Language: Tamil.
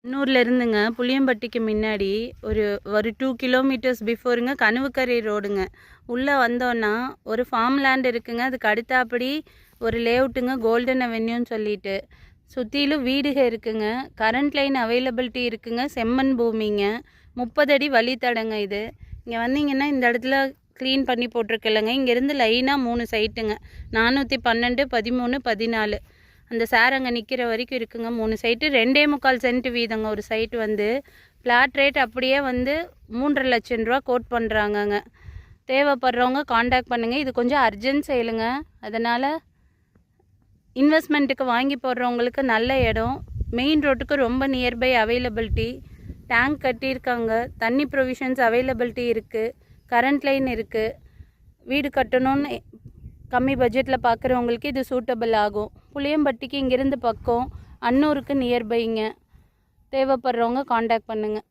எண்ணூரில் இருந்துங்க புளியம்பட்டிக்கு முன்னாடி ஒரு ஒரு 2 கிலோமீட்டர்ஸ் பிஃபோருங்க கணுவுக்கரை ரோடுங்க. உள்ளே வந்தோன்னா ஒரு ஃபார்ம் லேண்ட் இருக்குங்க. அதுக்கு அடுத்தாப்படி ஒரு லேஅவுட்டுங்க, கோல்டன் அவென்யூன்னு சொல்லிட்டு. சுற்றிலும் வீடுக இருக்குங்க. கரண்ட் லைன் அவைலபிலிட்டி இருக்குங்க. செம்மண் பூமிங்க. 30 அடி வழித்தடங்க இது. இங்கே வந்தீங்கன்னா இந்த இடத்துல க்ளீன் பண்ணி போட்டிருக்கலங்க. இங்கேருந்து லைனாக 3 சைட்டுங்க. 412, 13, 14. அந்த சார் அங்கே நிற்கிற வரைக்கும் இருக்குங்க. 3 சைட்டு 2.25 சென்ட் வீதங்க. ஒரு சைட்டு வந்து ஃப்ளாட் ரேட் அப்படியே வந்து 3.5 லட்சம் ரூபா கோட் பண்ணுறாங்கங்க. தேவைப்படுறவங்க காண்டாக்ட் பண்ணுங்கள். இது கொஞ்சம் அர்ஜென்ட் சேலுங்க. அதனால் இன்வெஸ்ட்மெண்ட்டுக்கு வாங்கி போடுறவங்களுக்கு நல்ல இடம். மெயின் ரோட்டுக்கு ரொம்ப நியர்பை அவைலபிலிட்டி. டேங்க் கட்டியிருக்காங்க. தண்ணி ப்ரொவிஷன்ஸ் அவைலபிலிட்டி இருக்குது. கரண்ட் லைன் இருக்குது. வீடு கட்டணும்னு கம்மி பட்ஜெட்டில் பார்க்குறவங்களுக்கு இது சூட்டபிள் ஆகும். புளியம்பட்டிக்கு இங்கேருந்து பக்கம், அன்னூருக்கு நியர்பைங்க. தேவைப்படுறவங்க காண்டாக்ட் பண்ணுங்கள்.